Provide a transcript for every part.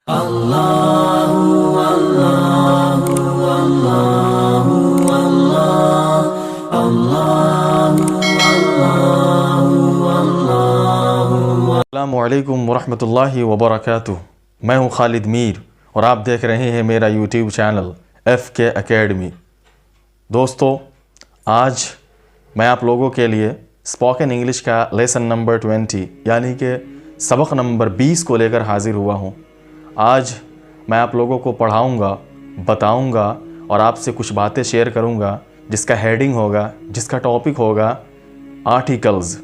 अस्सलामुअलैकुम वरहमतुल्लाहि वबरकातुह। मैं हूँ खालिद मीर और आप देख रहे हैं मेरा यूट्यूब चैनल FK अकेडमी। दोस्तों, आज मैं आप लोगों के लिए स्पोकन इंग्लिश का लेसन नंबर 20 यानी कि सबक नंबर 20 को लेकर हाजिर हुआ हूँ। आज मैं आप लोगों को पढ़ाऊँगा, बताऊँगा और आपसे कुछ बातें शेयर करूँगा जिसका हेडिंग होगा, जिसका टॉपिक होगा आर्टिकल्स,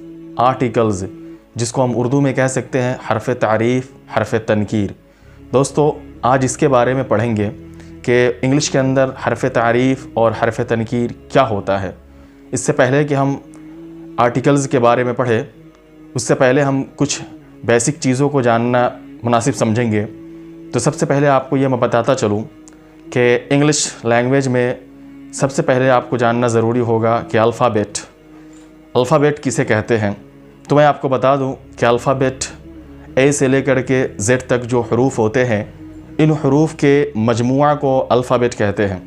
जिसको हम उर्दू में कह सकते हैं हरफ़ तारीफ़, हरफ़ तनकीर। दोस्तों, आज इसके बारे में पढ़ेंगे कि इंग्लिश के अंदर हरफ़ तारीफ़ और हरफ़ तनकीर क्या होता है। इससे पहले कि हम आर्टिकल्स के बारे में पढ़ें, उससे पहले हम कुछ बेसिक चीज़ों को जानना मुनासिब समझेंगे। तो सबसे पहले आपको ये मैं बताता चलूँ कि इंग्लिश लैंग्वेज में सबसे पहले आपको जानना ज़रूरी होगा कि अल्फ़ाबेट किसे कहते हैं। तो मैं आपको बता दूं कि अल्फ़ाबेट ए से लेकर के जेड तक जो हरूफ होते हैं, इन हरूफ के मजमुआ को अल्फ़ाबेट कहते हैं।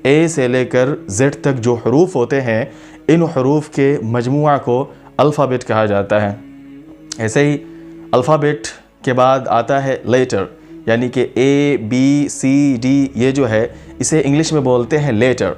ए से लेकर जेड तक जो हरूफ होते हैं, इन हरूफ के मजमुआ को अल्फ़ाबेट कहा जाता है। ऐसे ही अल्फ़ाबेट के बाद आता है लेटर, यानी कि A, B, C, D, ये जो है इसे इंग्लिश में बोलते हैं लेटर,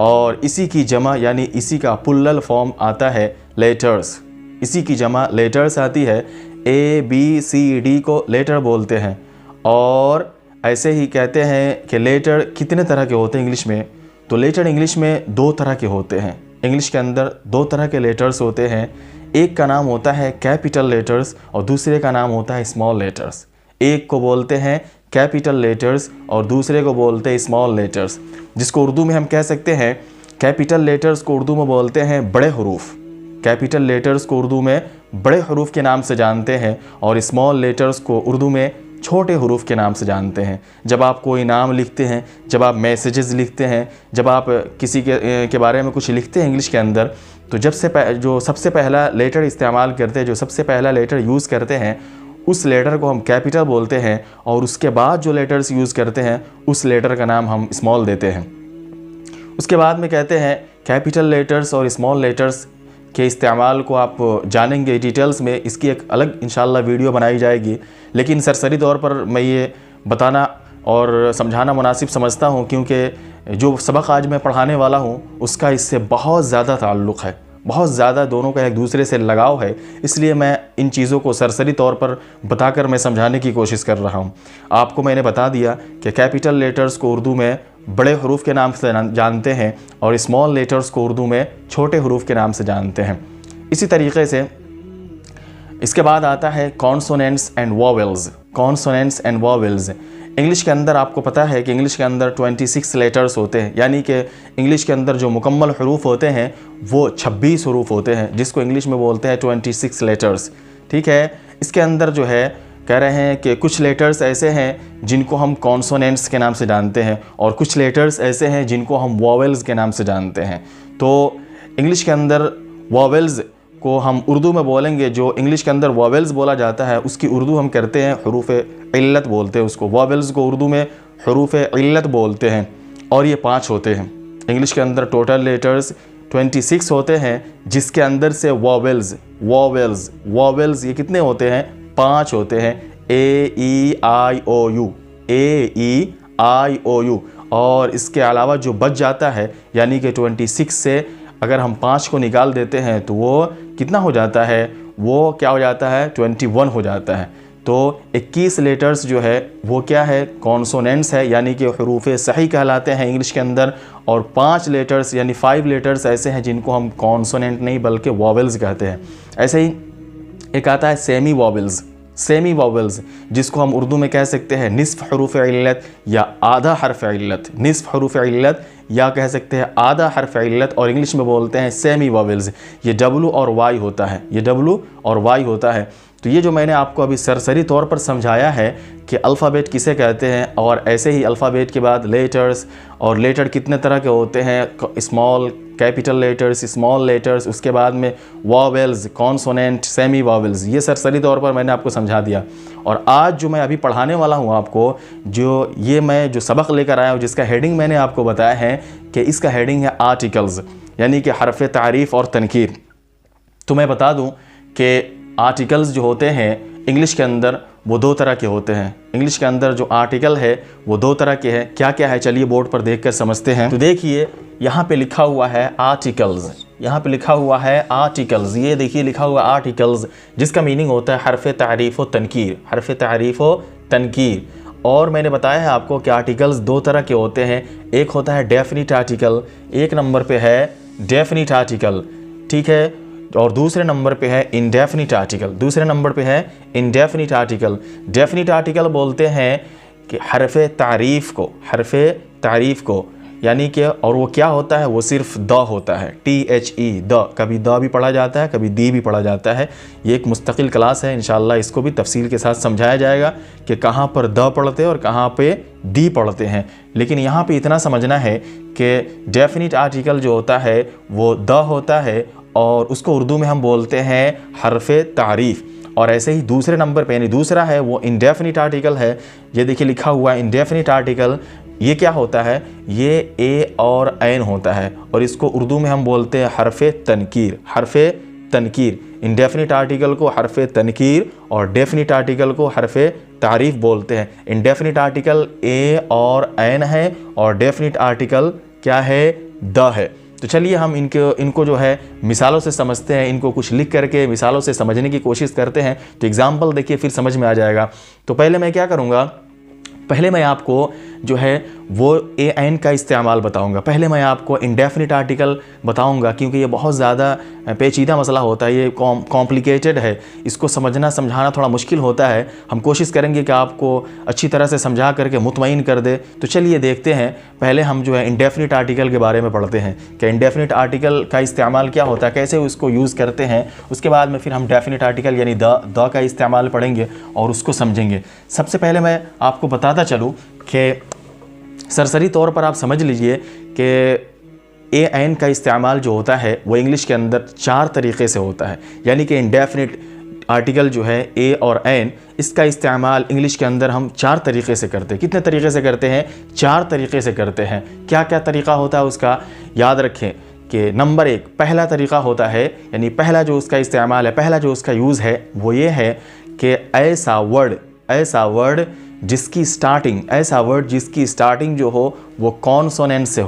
और इसी की जमा यानी इसी का प्लुरल फॉर्म आता है लेटर्स। इसी की जमा लेटर्स आती है। A, B, C, D को लेटर बोलते हैं। और ऐसे ही कहते हैं कि लेटर कितने तरह के होते हैं इंग्लिश में। तो लेटर इंग्लिश में दो तरह के होते हैं। इंग्लिश के अंदर दो तरह के लेटर्स होते हैं। एक का नाम होता है कैपिटल लेटर्स और दूसरे का नाम होता है स्मॉल लेटर्स। एक को बोलते हैं कैपिटल लेटर्स और दूसरे को बोलते हैं स्मॉल लेटर्स, जिसको उर्दू में हम कह सकते हैं, कैपिटल लेटर्स को उर्दू में बोलते हैं बड़े हरूफ। कैपिटल लेटर्स को उर्दू में बड़े हरूफ के नाम से जानते हैं और स्मॉल लेटर्स को उर्दू में छोटे हरूफ के नाम से जानते हैं। जब आप कोई नाम लिखते हैं, जब आप मैसेजेस लिखते हैं, जब आप किसी के बारे में कुछ लिखते हैं इंग्लिश के अंदर, तो जो सबसे पहला लेटर इस्तेमाल करते हैं, जो सबसे पहला लेटर यूज़ करते हैं, उस लेटर को हम कैपिटल बोलते हैं, और उसके बाद जो लेटर्स यूज़ करते हैं उस लेटर का नाम हम स्मॉल देते हैं। उसके बाद में कहते हैं कैपिटल लेटर्स और स्मॉल लेटर्स के इस्तेमाल को आप जानेंगे डिटेल्स में। इसकी एक अलग इंशाल्लाह वीडियो बनाई जाएगी, लेकिन सरसरी तौर पर मैं ये बताना और समझाना मुनासिब समझता हूँ, क्योंकि जो सबक आज मैं पढ़ाने वाला हूँ उसका इससे बहुत ज़्यादा ताल्लुक़ है, बहुत ज़्यादा दोनों का एक दूसरे से लगाव है। इसलिए मैं इन चीज़ों को सरसरी तौर पर बताकर मैं समझाने की कोशिश कर रहा हूँ। आपको मैंने बता दिया कि कैपिटल लेटर्स को उर्दू में बड़े हरूफ के नाम से जानते हैं और स्मॉल लेटर्स को उर्दू में छोटे हरूफ के नाम से जानते हैं। इसी तरीके से इसके बाद आता है consonants and vowels. Consonants and vowels English के अंदर आपको पता है कि इंग्लिश के अंदर 26 लेटर्स होते हैं, यानी कि इंग्लिश के अंदर जो मुकम्मल हरूफ होते हैं वो 26 हरूफ होते हैं, जिसको इंग्लिश में बोलते हैं 26 लेटर्स। ठीक है, इसके अंदर जो है कह रहे हैं कि कुछ लेटर्स ऐसे हैं जिनको हम कॉन्सोनेंट्स के नाम से जानते हैं और कुछ लेटर्स ऐसे हैं जिनको हम वोवेल्स के नाम से जानते हैं। तो इंग्लिश के अंदर वोवेल्स को हम उर्दू में बोलेंगे, जो इंग्लिश के अंदर वोवेल्स बोला जाता है उसकी उर्दू हम करते हैं हरूफ इल्लत बोलते हैं उसको। वोवेल्स को उर्दू में हरूफ इल्लत बोलते हैं, और ये 5 होते हैं। इंग्लिश के अंदर टोटल लेटर्स 26 होते हैं, जिसके अंदर से वोवेल्स ये कितने होते हैं? 5 होते हैं। AEIOU। और इसके अलावा जो बच जाता है, यानी कि 26 से अगर हम 5 को निकाल देते हैं तो वो कितना हो जाता है? वो क्या हो जाता है? 21 हो जाता है। तो 21 लेटर्स जो है वो क्या है? कॉन्सोनेंट्स है, यानी कि हरूफ सही कहलाते हैं इंग्लिश के अंदर। और 5 लेटर्स यानी 5 लेटर्स ऐसे हैं जिनको हम कॉन्सोनेंट नहीं बल्कि वोवेल्स कहते हैं। ऐसे ही एक आता है सेमी वोवेल्स, जिसको हम उर्दू में कह सकते हैं निस्फ हरूफ इल्लत या आधा हर्फ इल्लत। निस्फ हरूफ इल्लत या कह सकते हैं आधा हर्फ इल्लत, और इंग्लिश में बोलते हैं सेमी वोवेल्स। ये W और Y होता है, तो ये जो मैंने आपको अभी सरसरी तौर पर समझाया है कि अल्फ़ाबेट किसे कहते हैं, और ऐसे ही अल्फ़ाबेट के बाद लेटर्स, और लेटर कितने तरह के होते हैं, small, capital letters, small letters, उसके बाद में वॉवेल्स, कॉन्सोनेंट, सेमी वॉवेल्स, ये सरसरी तौर पर मैंने आपको समझा दिया। और आज जो मैं अभी पढ़ाने वाला हूँ आपको, जो ये मैं जो सबक लेकर आया हूँ, जिसका हेडिंग मैंने आपको बताया है कि इसका हेडिंग है आर्टिकल्स, यानी कि हरफ तारीफ़ और तनकीर। तो मैं बता दूँ कि आर्टिकल्स जो होते हैं इंग्लिश के अंदर वो दो तरह के होते हैं। इंग्लिश के अंदर जो आर्टिकल है वो दो तरह के हैं। क्या क्या है चलिए बोर्ड पर देखकर समझते हैं। तो देखिए यहाँ पे लिखा हुआ है आर्टिकल्स, यहाँ पे लिखा हुआ है आर्टिकल्स, ये देखिए लिखा हुआ आर्टिकल्स, जिसका मीनिंग होता है हरफ तारीफ़ व तनकीर, हरफ तारीफ़ व तनकीर। और मैंने बताया है आपको कि आर्टिकल्स दो तरह के होते हैं, एक होता है डेफिनिट आर्टिकल, एक नंबर पे है डेफिनिट आर्टिकल, ठीक है, और दूसरे नंबर पे है इंडेफिनिट आर्टिकल, दूसरे नंबर पे है इंडेफिनिट आर्टिकल। डेफिनिट आर्टिकल बोलते हैं कि हरफ तारीफ़ को, हरफ तारीफ़ को, यानी कि, और वो क्या होता है, वो सिर्फ द होता है, THE द, कभी द भी पढ़ा जाता है, कभी दी भी पढ़ा जाता है। ये एक मुस्तकिल क्लास है, इंशाल्लाह इसको भी तफसील के साथ समझाया जाएगा कि कहाँ पर द पढ़ते हैं और कहाँ पे दी पढ़ते हैं। लेकिन यहाँ पे इतना समझना है कि डेफिनिट आर्टिकल जो होता है वो द होता है और उसको उर्दू में हम बोलते हैं हरफ तारीफ़। और ऐसे ही दूसरे नंबर पे, यानी दूसरा है वो इंडेफिनिट आर्टिकल है। ये देखिए लिखा हुआ है इंडेफिनिट आर्टिकल, ये क्या होता है, ये ए और ऐन होता है और इसको उर्दू में हम बोलते हैं हरफ तनकीर, हरफ तनकीर। इंडेफिनिट आर्टिकल को हरफ तनकीर और डेफिनिट आर्टिकल को हरफ तारीफ़ बोलते हैं। इंडेफिनिट आर्टिकल ए और ऐन है और डेफिनिट आर्टिकल क्या है, द है। तो चलिए हम इनको जो है मिसालों से समझते हैं, इनको कुछ लिख करके मिसालों से समझने की कोशिश करते हैं। तो एग्जाम्पल देखिए फिर समझ में आ जाएगा। तो पहले मैं क्या करूँगा, पहले मैं आपको जो है वो ए एन का इस्तेमाल बताऊंगा। पहले मैं आपको इंडेफिनिट आर्टिकल बताऊंगा क्योंकि ये बहुत ज़्यादा पेचीदा मसला होता है, ये कॉम्प्लिकेटेड है, इसको समझना समझाना थोड़ा मुश्किल होता है। हम कोशिश करेंगे कि आपको अच्छी तरह से समझा करके मुतमईन कर दे। तो चलिए देखते हैं, पहले हम जो है इंडेफिनिट आर्टिकल के बारे में पढ़ते हैं कि इंडेफिनिट आर्टिकल का इस्तेमाल क्या होता है, कैसे उसको यूज़ करते हैं। उसके बाद में फिर हम डेफिनिट आर्टिकल यानी द का इस्तेमाल पढ़ेंगे और उसको समझेंगे। सबसे पहले मैं आपको बताता चलूँ कि सरसरी तौर पर आप समझ लीजिए कि ए एन का इस्तेमाल जो होता है वो इंग्लिश के अंदर 4 तरीक़े से होता है। यानी कि इंडेफिनिट आर्टिकल जो है ए और एन, इसका इस्तेमाल इंग्लिश के अंदर हम 4 तरीक़े से करते हैं। कितने तरीक़े से करते हैं, 4 तरीक़े से करते हैं। क्या क्या तरीक़ा होता है उसका याद रखें कि नंबर 1 पहला तरीक़ा होता है, यानी पहला जो उसका इस्तेमाल है, पहला जो उसका यूज़ है वो ये है कि ऐसा वर्ड जिसकी स्टार्टिंग जो हो वो कॉन्सोनेंट से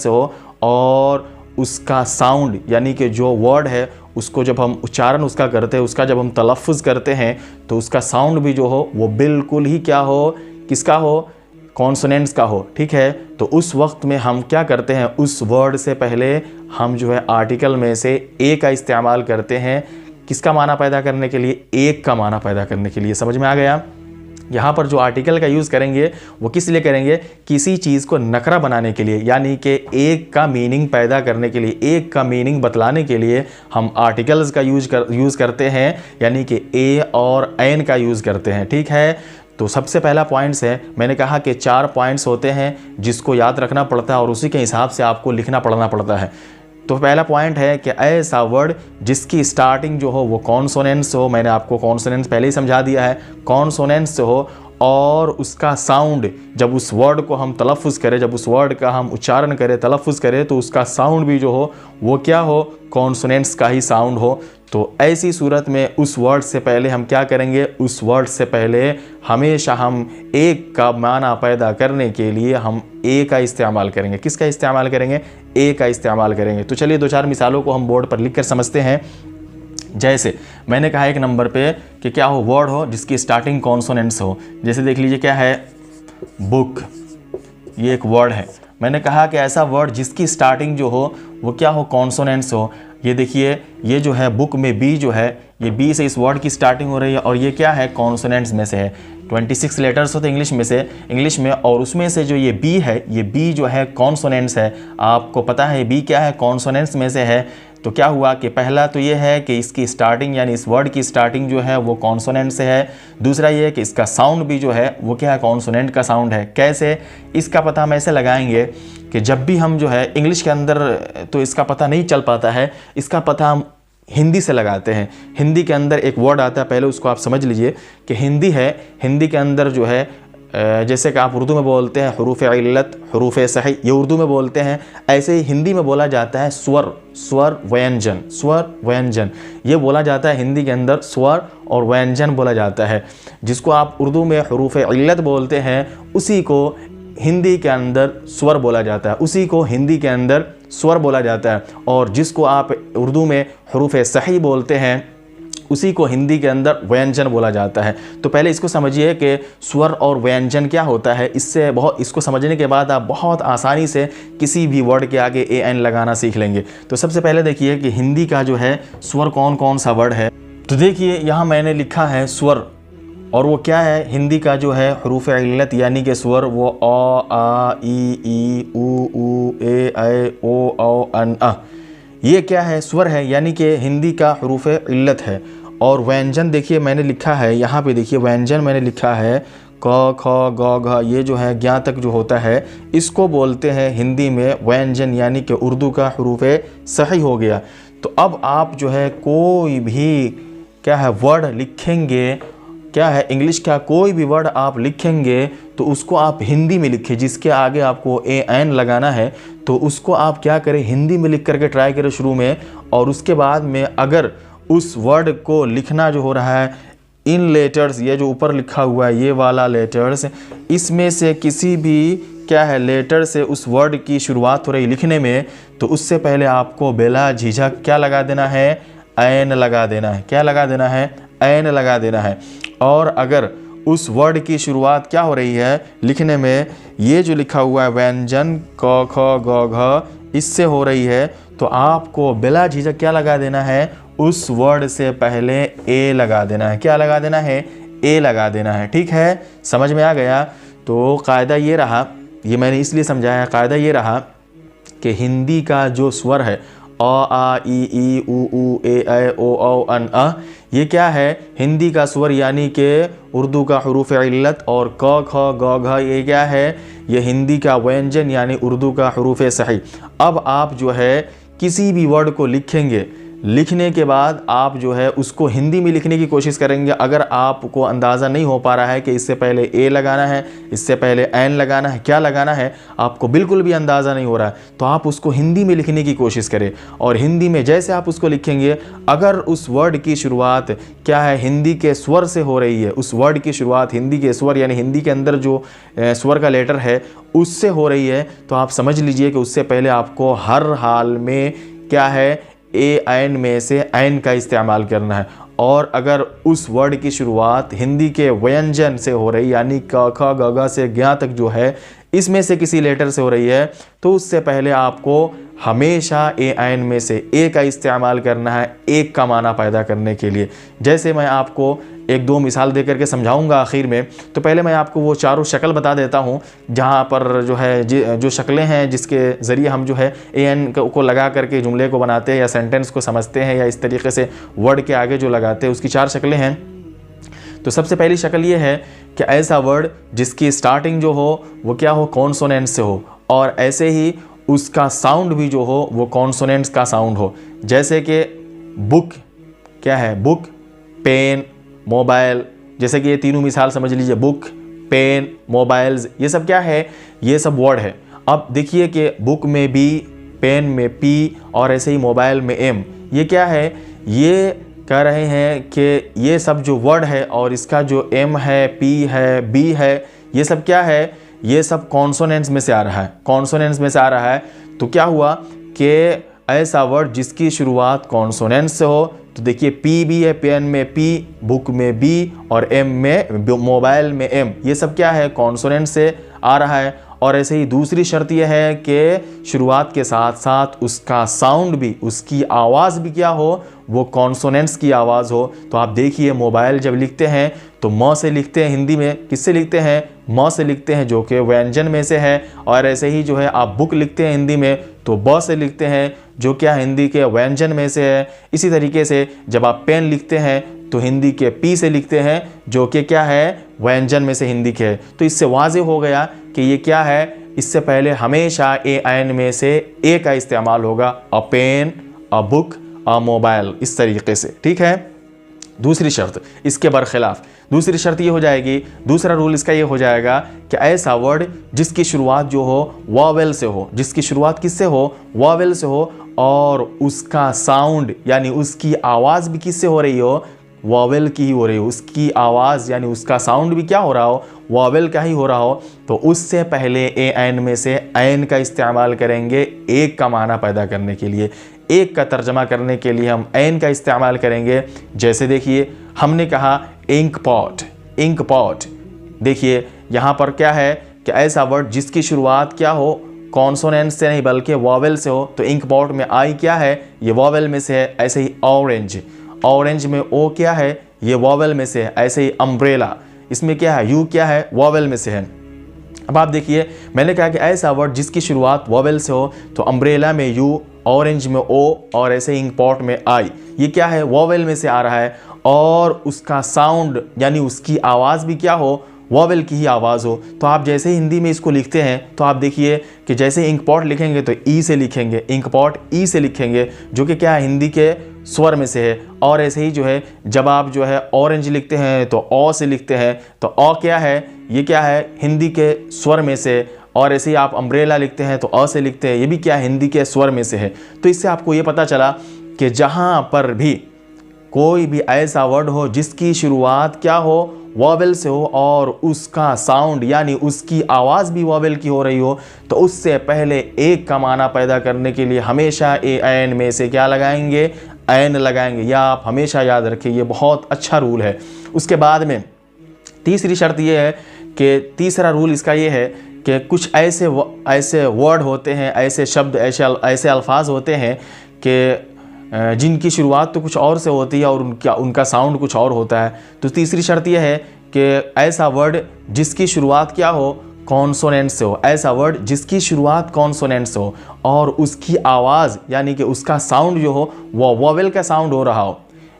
हो और उसका साउंड, यानी कि जो वर्ड है उसको जब हम उच्चारण उसका करते हैं, उसका जब हम तलफ़्फ़ुज़ करते हैं तो उसका साउंड भी जो हो वो बिल्कुल ही क्या हो, किसका हो, कॉन्सोनेंट्स का हो, ठीक है। तो उस वक्त में हम क्या करते हैं, उस वर्ड से पहले हम जो है आर्टिकल में से ए का इस्तेमाल करते हैं। किसका माना पैदा करने के लिए, एक का माना पैदा करने के लिए। समझ में आ गया। यहाँ पर जो आर्टिकल का यूज़ करेंगे वो किस लिए करेंगे, किसी चीज़ को नकरा बनाने के लिए, यानी कि एक का मीनिंग पैदा करने के लिए, एक का मीनिंग बतलाने के लिए हम आर्टिकल्स का यूज़ करते हैं, यानी कि ए और एन का यूज़ करते हैं, ठीक है। तो सबसे पहला पॉइंट्स है, मैंने कहा कि 4 पॉइंट्स होते हैं जिसको याद रखना पड़ता है और उसी के हिसाब से आपको लिखना पढ़ना पड़ता है। तो पहला पॉइंट है कि ऐसा वर्ड जिसकी स्टार्टिंग जो हो वो कॉन्सोनेंट्स हो, मैंने आपको कॉन्सोनेंट्स पहले ही समझा दिया है, कॉन्सोनेंट्स हो, और उसका साउंड जब उस वर्ड को हम तलफ़्फ़ुज़ करें, जब उस वर्ड का हम उच्चारण करें, तलफ़्फ़ुज़ करें, तो उसका साउंड भी जो हो वो क्या हो, कॉन्सोनेंट्स का ही साउंड हो। तो ऐसी सूरत में उस वर्ड से पहले हम क्या करेंगे, उस वर्ड से पहले हमेशा हम एक का माना पैदा करने के लिए हम ए का इस्तेमाल करेंगे। किसका इस्तेमाल करेंगे, ए का इस्तेमाल करेंगे। तो चलिए 2-4 मिसालों को हम बोर्ड पर लिख कर समझते हैं। जैसे मैंने कहा एक नंबर पे कि क्या हो, वर्ड हो जिसकी स्टार्टिंग कॉन्सोनेंट्स हो। जैसे देख लीजिए क्या है, बुक, ये एक वर्ड है। मैंने कहा कि ऐसा वर्ड जिसकी स्टार्टिंग जो हो वो क्या हो, कॉन्सोनेंट्स हो। ये देखिए, ये जो है बुक में बी जो है, ये बी से इस वर्ड की स्टार्टिंग हो रही है और ये क्या है, कॉन्सोनेंट्स में से है। 26 लेटर्स होते हैं इंग्लिश में, और उसमें से जो ये बी है, ये बी जो है कॉन्सोनेंट्स है। आपको पता है बी क्या है, कॉन्सोनेंट्स में से है। तो क्या हुआ कि पहला तो ये है कि इसकी स्टार्टिंग यानी इस वर्ड की स्टार्टिंग जो है वो कॉन्सोनेंट से है। दूसरा ये है कि इसका साउंड भी जो है वो क्या है, कॉन्सोनेंट का साउंड है। कैसे, इसका पता हम ऐसे लगाएंगे कि जब भी हम जो है इंग्लिश के अंदर तो इसका पता नहीं चल पाता है, इसका पता हम हिंदी से लगाते हैं। हिंदी के अंदर एक वर्ड आता है, पहले उसको आप समझ लीजिए कि हिंदी है। हिंदी के अंदर जो है जैसे कि आप उर्दू में बोलते हैं हुरूफ इल्लत, हुरूफ सही, ये उर्दू में बोलते हैं, ऐसे ही हिंदी में बोला जाता है स्वर, स्वर व्यंजन, स्वर व्यंजन ये बोला जाता है हिंदी के अंदर, स्वर और व्यंजन बोला जाता है। जिसको आप उर्दू में हुरूफ इल्लत बोलते हैं उसी को हिंदी के अंदर स्वर बोला जाता है, उसी को हिंदी के अंदर स्वर बोला जाता है। और जिसको आप उर्दू में हुरूफ सही बोलते हैं उसी को हिंदी के अंदर व्यंजन बोला जाता है। तो पहले इसको समझिए कि स्वर और व्यंजन क्या होता है। इसको समझने के बाद आप बहुत आसानी से किसी भी वर्ड के आगे AN लगाना सीख लेंगे। तो सबसे पहले देखिए कि हिंदी का जो है स्वर कौन कौन सा वर्ड है। तो देखिए यहाँ मैंने लिखा है स्वर, और वो क्या है, हिंदी का जो है हुरूफ इल्लत यानी कि स्वर, वो अ आ ई ऊ ए ऐ ओ औ अन अ, ये क्या है, स्वर है, यानी कि हिंदी का हुरूफ इल्लत है। और व्यंजन देखिए मैंने लिखा है यहाँ पे, देखिए व्यंजन मैंने लिखा है क ख ग घ, ये जो है ज्ञा तक जो होता है इसको बोलते हैं हिंदी में व्यंजन, यानी कि उर्दू का हुरूफ सही हो गया। तो अब आप जो है कोई भी क्या है वर्ड लिखेंगे, क्या है इंग्लिश का कोई भी वर्ड आप लिखेंगे तो उसको आप हिंदी में लिखिए। जिसके आगे आपको AN लगाना है तो उसको आप क्या करें, हिंदी में लिख करके ट्राई करें शुरू में। और उसके बाद में अगर उस वर्ड को लिखना जो हो रहा है इन लेटर्स, ये जो ऊपर लिखा हुआ है ये वाला लेटर्स, इसमें से किसी भी क्या है लेटर से उस वर्ड की शुरुआत हो रही लिखने में, तो उससे पहले आपको बेला झिझक क्या लगा देना है, AN लगा देना है। क्या लगा देना है, AN लगा देना है। और अगर उस वर्ड की शुरुआत क्या हो रही है लिखने में, ये जो लिखा हुआ है व्यंजन क ख ग घ इससे हो रही है, तो आपको बिला झिझक क्या लगा देना है, उस वर्ड से पहले A लगा देना है। क्या लगा देना है, A लगा देना है। ठीक है, समझ में आ गया। तो कायदा ये रहा, ये मैंने इसलिए समझाया, कायदा ये रहा कि हिंदी का जो स्वर है अ आ ई ऊ ए ऐ ओ औ अन अ, ये क्या है, हिंदी का स्वर यानी कि उर्दू का हुरूफ इल्लत। और क ख ग घ ये क्या है, ये हिंदी का व्यंजन यानी उर्दू का हुरूफ सही। अब आप जो है किसी भी वर्ड को लिखेंगे, लिखने के बाद आप जो है उसको हिंदी में लिखने की कोशिश करेंगे। अगर आपको अंदाज़ा नहीं हो पा रहा है कि इससे पहले A लगाना है, इससे पहले N लगाना है, क्या लगाना है, आपको बिल्कुल भी अंदाज़ा नहीं हो रहा है, तो आप उसको हिंदी में लिखने की कोशिश करें। और हिंदी में जैसे आप उसको लिखेंगे, अगर उस वर्ड की शुरुआत क्या है हिंदी के स्वर से हो रही है, उस वर्ड की शुरुआत हिंदी के स्वर यानी हिंदी के अंदर जो स्वर का लेटर है उससे हो रही है, तो आप समझ लीजिए कि उससे पहले आपको हर हाल में क्या है AN में से AN का इस्तेमाल करना है। और अगर उस वर्ड की शुरुआत हिंदी के व्यंजन से हो रही यानी क ख ग घ से ज्ञा तक जो है इसमें से किसी लेटर से हो रही है, तो उससे पहले आपको हमेशा AN में से A का इस्तेमाल करना है, एक का माना पैदा करने के लिए। जैसे मैं आपको एक दो मिसाल दे करके समझाऊंगा आखिर में। तो पहले मैं आपको वो चारों शक्ल बता देता हूँ, जहाँ पर जो है जो शक्लें हैं जिसके ज़रिए हम जो है AN को लगा करके जुमले को बनाते हैं या सेंटेंस को समझते हैं या इस तरीके से वर्ड के आगे जो लगाते हैं, उसकी चार शक्लें हैं। तो सबसे पहली शक्ल ये है कि ऐसा वर्ड जिसकी स्टार्टिंग जो हो वो क्या हो, कॉन्सोनेंट से हो, और ऐसे ही उसका साउंड भी जो हो वो कॉन्सोनेंट्स का साउंड हो। जैसे कि बुक क्या है, बुक, पेन, मोबाइल, जैसे कि ये तीनों मिसाल समझ लीजिए, बुक, पेन, मोबाइल्स, ये सब क्या है, ये सब वर्ड है। अब देखिए कि बुक में B, पेन में P और ऐसे ही मोबाइल में M, ये क्या है, ये कह रहे हैं कि ये सब जो वर्ड है और इसका जो M है, P है, B है, ये सब क्या है, ये सब कॉन्सोनेंट्स में से आ रहा है, कॉन्सोनेंट्स में से आ रहा है। तो क्या हुआ कि ऐसा वर्ड जिसकी शुरुआत कॉन्सोनेंट्स से हो, तो देखिए P भी है, पेन में P, बुक में B और M में मोबाइल में M, ये सब क्या है, कॉन्सोनेंट से आ रहा है। और ऐसे ही दूसरी शर्त यह है कि शुरुआत के साथ साथ उसका साउंड भी, उसकी आवाज़ भी क्या हो, वो कॉन्सोनेंट्स की आवाज़ हो। तो आप देखिए मोबाइल जब लिखते हैं तो म से लिखते हैं, हिंदी में किससे लिखते हैं, म से लिखते हैं जो कि व्यंजन में से है। और ऐसे ही जो है आप बुक लिखते हैं हिंदी में तो ब से लिखते हैं जो क्या हिंदी के व्यंजन में से है। इसी तरीके से जब आप पेन लिखते हैं तो हिंदी के पी से लिखते हैं, जो कि क्या है व्यंजन में से हिंदी के है। तो इससे वाज़ेह हो गया कि ये क्या है, इससे पहले हमेशा ए आइन में से ए का इस्तेमाल होगा, a pen, a book, a mobile, इस तरीके से। ठीक है। दूसरी शर्त इसके बरखिलाफ, दूसरी शर्त ये हो जाएगी, दूसरा रूल इसका ये हो जाएगा कि ऐसा वर्ड जिसकी शुरुआत जो हो वॉवेल से हो, जिसकी शुरुआत किससे हो, वॉवेल से हो, और उसका साउंड यानी उसकी आवाज़ भी किससे हो रही हो, वॉवेल की ही हो रही हो। उसकी आवाज़ यानी उसका साउंड भी क्या हो रहा हो, वॉवेल का ही हो रहा हो। तो उससे पहले ए ऐन में से ऐन का इस्तेमाल करेंगे एक का माना पैदा करने के लिए, एक का तर्जमा करने के लिए हम ऐन का इस्तेमाल करेंगे। जैसे देखिए हमने कहा इंक पॉट, इंक पॉट। देखिए यहाँ पर क्या है कि ऐसा वर्ड जिसकी शुरुआत क्या हो, कॉन्सोनेंट से नहीं बल्कि वॉवेल से हो। तो इंक पॉट में आई क्या है, ये वॉवेल में से है। ऐसे ही ऑरेंज, ऑरेंज में ओ क्या है, ये वॉवेल में से है। ऐसे ही अम्ब्रेला, इसमें क्या है, यू क्या है, वॉवेल में से है। अब आप देखिए मैंने कहा कि ऐसा वर्ड जिसकी शुरुआत वॉवेल से हो, तो अम्ब्रेला में यू, ऑरेंज में ओ, और ऐसे इंक पॉट में आई, ये क्या है, वॉवेल में से आ रहा है। और उसका साउंड यानी उसकी आवाज़ भी क्या हो, वॉवेल की ही आवाज़ हो। तो आप जैसे हिंदी में इसको लिखते हैं तो आप देखिए कि जैसे इंक पॉट लिखेंगे तो ई से लिखेंगे, इंक पॉट ई से लिखेंगे, जो कि क्या है हिंदी के स्वर में से है। और ऐसे ही जो है जब आप जो है ऑरेंज लिखते हैं तो ओ से लिखते हैं, तो ओ क्या है, ये क्या है हिंदी के स्वर में से। और ऐसे ही आप अम्ब्रेला लिखते हैं तो अ से लिखते हैं, ये भी क्या हिंदी के स्वर में से है। तो इससे आपको ये पता चला कि जहाँ पर भी कोई भी ऐसा वर्ड हो जिसकी शुरुआत क्या हो, वॉवेल से हो, और उसका साउंड यानी उसकी आवाज़ भी वॉवेल की हो रही हो, तो उससे पहले एक का माना पैदा करने के लिए हमेशा ए ऐन में से क्या लगाएंगे, ऐन लगाएंगे। या आप हमेशा याद रखें, ये बहुत अच्छा रूल है। उसके बाद में तीसरी शर्त ये है कि तीसरा रूल इसका ये है कि कुछ ऐसे वर्ड होते हैं, ऐसे शब्द, ऐसे अल्फाज होते हैं कि जिनकी शुरुआत तो कुछ और से होती है और उनका साउंड कुछ और होता है। तो तीसरी शर्त यह है कि ऐसा वर्ड जिसकी शुरुआत क्या हो, कॉन्सोनेंट से हो। ऐसा वर्ड जिसकी शुरुआत कॉन्सोनेंट से हो और उसकी आवाज़ यानी कि उसका साउंड जो हो वो वॉवेल का साउंड हो रहा हो।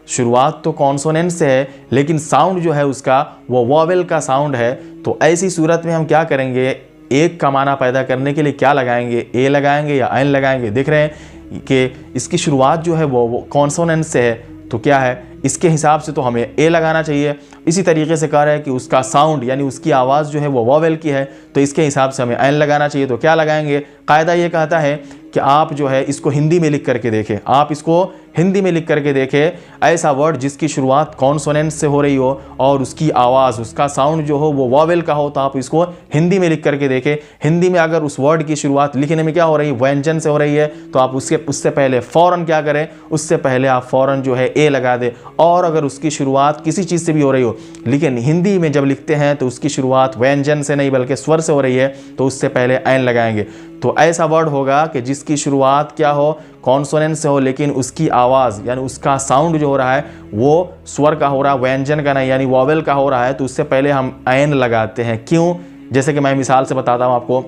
शुरुआत तो कॉन्सोनेंट से है लेकिन साउंड जो है उसका वो वॉवेल का साउंड है। तो ऐसी सूरत में हम क्या करेंगे, एक का माना पैदा करने के लिए क्या लगाएंगे, ए लगाएंगे या ऐन लगाएंगे। देख रहे हैं कि इसकी शुरुआत जो है वो कॉन्सोनेंट से है, तो क्या है इसके हिसाब से तो हमें ए लगाना चाहिए। इसी तरीके से कह रहा है कि उसका साउंड यानी उसकी आवाज़ जो है वो वॉवेल की है, तो इसके हिसाब से हमें ऐन लगाना चाहिए। तो क्या लगाएंगे, कायदा ये कहता है कि आप जो है इसको हिंदी में लिख करके देखें, आप इसको हिंदी में लिख करके देखें। ऐसा वर्ड जिसकी शुरुआत कॉन्सोनेंट से हो रही हो और उसकी आवाज़, उसका साउंड जो हो वो वॉवेल का हो, तो आप इसको हिंदी में लिख करके देखें। हिंदी में अगर उस वर्ड की शुरुआत लिखने में क्या हो रही है, व्यंजन से हो रही है, तो आप उससे पहले फ़ौरन क्या करें, उससे पहले आप फ़ौरन जो है ए लगा दें। और अगर उसकी शुरुआत किसी चीज़ से भी हो रही हो, लेकिन हिंदी में जब लिखते हैं तो उसकी शुरुआत व्यंजन से नहीं बल्कि स्वर से हो रही है, तो उससे पहले ऐन लगाएंगे। तो ऐसा वर्ड होगा कि जिसकी शुरुआत क्या हो, कॉन्सोनेंट से हो, लेकिन उसकी आवाज़ यानी उसका साउंड जो हो रहा है वो स्वर का हो रहा है, व्यंजन का नहीं यानी वॉवेल का हो रहा है, तो उससे पहले हम ऐन लगाते हैं। क्यों, जैसे कि मैं मिसाल से बताता हूँ आपको।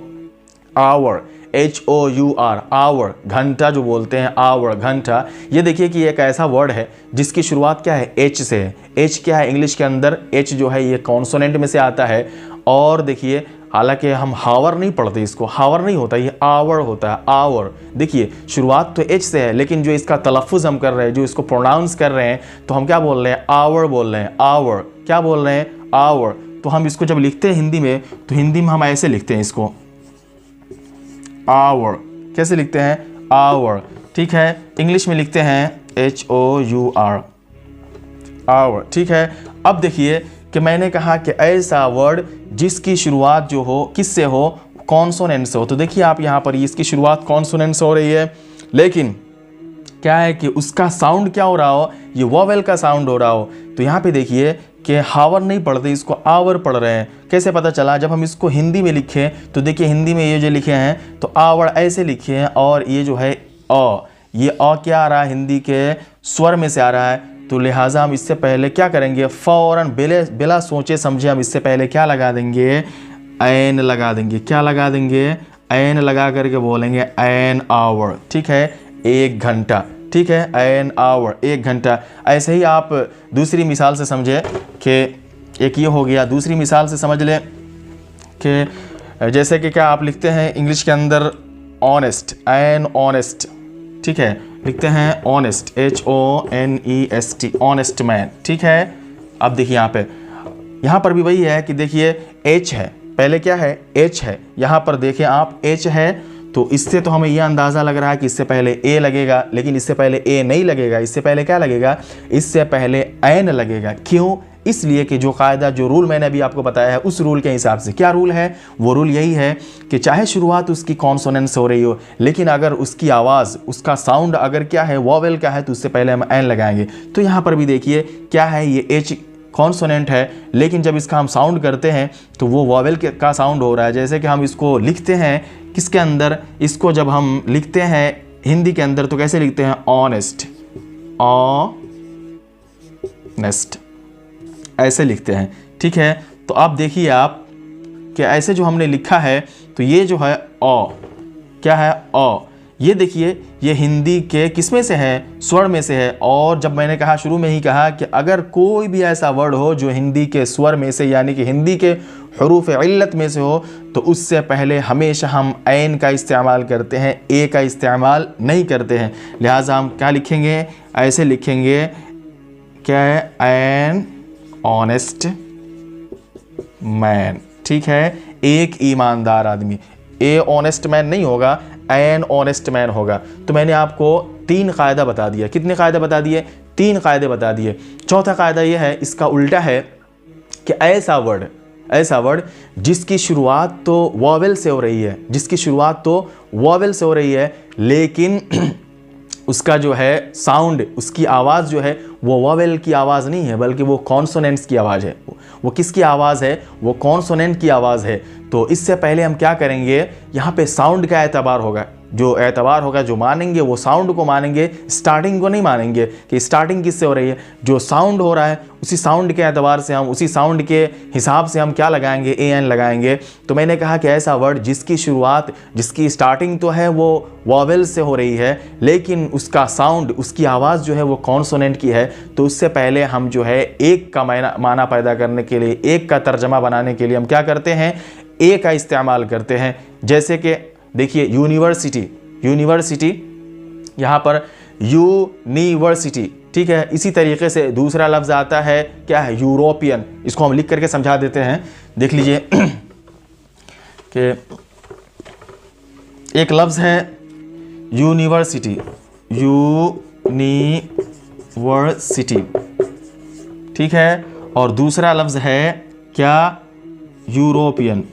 आवर, HOUR, आवर, घंटा जो बोलते हैं, आवर, घंटा। ये देखिए कि एक ऐसा वर्ड है जिसकी शुरुआत क्या है, H से है। H क्या है इंग्लिश के अंदर, H जो है ये कॉन्सोनेंट में से आता है। और देखिए हालांकि हम हावर नहीं पढ़ते, इसको हावर नहीं होता, ये आवर होता है, आवर। देखिए शुरुआत तो H से है लेकिन जो इसका तलफ़ुज़ हम कर रहे हैं, जो इसको प्रोनाउंस कर रहे हैं, तो हम क्या बोल रहे हैं, आवर बोल रहे हैं, आवर। क्या बोल रहे हैं, आवर। तो हम इसको जब लिखते हैं हिंदी में, तो हिंदी में हम ऐसे लिखते हैं इसको, आवर। कैसे लिखते हैं, आवर। ठीक है, इंग्लिश में लिखते हैं HOUR, आवर। ठीक है। अब देखिए कि मैंने कहा कि ऐसा वर्ड जिसकी शुरुआत जो हो किससे हो, कॉन्सोनेंट से हो। तो देखिए आप यहाँ पर इसकी शुरुआत कॉन्सोनेंट से हो रही है, लेकिन क्या है कि उसका साउंड क्या हो रहा हो, ये वॉवेल का साउंड हो रहा हो। तो यहाँ पे देखिए कि हावर नहीं पढ़ते, इसको आवर पढ़ रहे हैं। कैसे पता चला, जब हम इसको हिंदी में लिखें तो देखिए हिंदी में ये जो लिखे हैं तो आवर ऐसे लिखे हैं, और ये जो है ये क्या आ रहा है, हिंदी के स्वर में से आ रहा है। तो लिहाजा हम इससे पहले क्या करेंगे, फ़ौरन बिला सोचे समझे हम इससे पहले क्या लगा देंगे, ऐन लगा देंगे। क्या लगा देंगे, ऐन लगा करके बोलेंगे ऐन आवर। ठीक है, 1 घंटा, ठीक है, एन आवर 1 घंटा। ऐसे ही आप दूसरी मिसाल से समझे कि एक ये हो गया, दूसरी मिसाल से समझ लें कि जैसे कि क्या आप लिखते हैं इंग्लिश के अंदर ऑनेस्ट, एन ऑनेस्ट, ठीक है, लिखते हैं ऑनेस्ट, HONEST, ऑनेस्ट मैन, ठीक है। अब देखिए यहाँ पर भी वही है कि देखिए H है, पहले क्या है, H है, यहाँ पर देखें आप H है, तो इससे तो हमें यह अंदाज़ा लग रहा है कि इससे पहले A लगेगा, लेकिन इससे पहले A नहीं लगेगा, इससे पहले क्या लगेगा, इससे पहले N लगेगा। क्यों? इसलिए कि जो कायदा, जो रूल मैंने अभी आपको बताया है, उस रूल के हिसाब से। क्या रूल है? वो रूल यही है कि चाहे शुरुआत उसकी कॉन्सोनेंट हो रही हो, लेकिन अगर उसकी आवाज़, उसका साउंड अगर क्या है, वॉवेल का है, तो उससे पहले हम एन लगाएंगे। तो यहाँ पर भी देखिए क्या है, ये एच कॉन्सोनेंट है, लेकिन जब इसका हम साउंड करते हैं तो वो वॉवेल का साउंड हो रहा है। जैसे कि हम इसको लिखते हैं किसके अंदर, इसको जब हम लिखते हैं हिंदी के अंदर तो कैसे लिखते हैं, ऑनेस्ट, ऑनेस्ट, ऐसे लिखते हैं, ठीक है। तो आप देखिए आप कि ऐसे जो हमने लिखा है, तो ये जो है ओ, क्या है, ओ, ये देखिए ये हिंदी के किस में से है, स्वर में से है। और जब मैंने कहा, शुरू में ही कहा कि अगर कोई भी ऐसा वर्ड हो जो हिंदी के स्वर में से, यानी कि हिंदी के हरूफ इल्लत में से हो, तो उससे पहले हमेशा हम ऐन का इस्तेमाल करते हैं, ए का इस्तेमाल नहीं करते हैं। लिहाजा हम क्या लिखेंगे, ऐसे लिखेंगे, क्या है, ऐन ऑनेस्ट मैन, ठीक है, एक ईमानदार आदमी। ए ऑनेस्ट मैन नहीं होगा, एन ऑनेस्ट मैन होगा। तो मैंने आपको 3 कायदा बता दिया। कितने कायदे बता दिए? 3 कायदे बता दिए। चौथा कायदा ये है, इसका उल्टा है कि ऐसा वर्ड जिसकी शुरुआत तो वॉवेल से हो रही है, जिसकी शुरुआत तो वॉवेल से हो रही है, लेकिन उसका जो है साउंड, उसकी आवाज़ जो है वो वॉवेल की आवाज़ नहीं है, बल्कि वो कॉन्सोनेंट्स की आवाज़ है। वो किसकी आवाज़ है? वो कॉन्सोनेंट की आवाज़ है। तो इससे पहले हम क्या करेंगे, यहाँ पे साउंड का एतबार होगा, जो एतबार होगा, जो मानेंगे वो साउंड को मानेंगे, स्टार्टिंग को नहीं मानेंगे कि स्टार्टिंग किससे हो रही है। जो साउंड हो रहा है उसी साउंड के एतबार से हम, उसी साउंड के हिसाब से हम क्या लगाएंगे, एन लगाएंगे। तो मैंने कहा कि ऐसा वर्ड जिसकी शुरुआत, जिसकी स्टार्टिंग तो है वो वॉवेल से हो रही है, लेकिन उसका साउंड, उसकी आवाज़ जो है वो कॉन्सोनेंट की है, तो उससे पहले हम जो है एक का माना पैदा करने के लिए, एक का तर्जमा बनाने के लिए हम क्या करते हैं, ए का इस्तेमाल करते हैं। जैसे कि देखिए यूनिवर्सिटी, यहाँ पर यूनिवर्सिटी, ठीक है। इसी तरीके से दूसरा लफ्ज़ आता है, क्या है, यूरोपियन। इसको हम लिख करके समझा देते हैं, देख लीजिए कि एक लफ्ज़ है यूनिवर्सिटी, ठीक है, और दूसरा लफ्ज़ है क्या, यूरोपियन।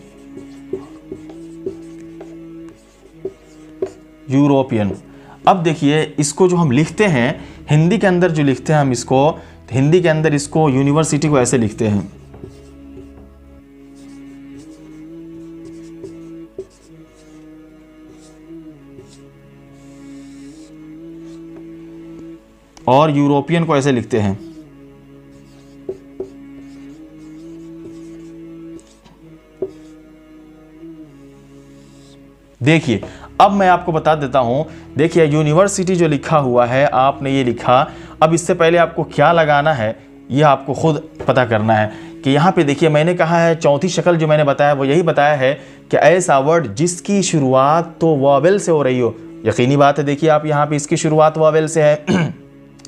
अब देखिए इसको जो हम लिखते हैं हिंदी के अंदर, जो लिखते हैं हम इसको, हिंदी के अंदर इसको यूनिवर्सिटी को ऐसे लिखते हैं, और यूरोपियन को ऐसे लिखते हैं। देखिए अब मैं आपको बता देता हूं, देखिए यूनिवर्सिटी जो लिखा हुआ है, आपने ये लिखा, अब इससे पहले आपको क्या लगाना है ये आपको खुद पता करना है। कि यहाँ पे देखिए मैंने कहा है, चौथी शक्ल जो मैंने बताया वो यही बताया है कि ऐसा वर्ड जिसकी शुरुआत तो वॉवेल से हो रही हो। यकीनी बात है, देखिए आप यहाँ पे इसकी शुरुआत वॉवेल से है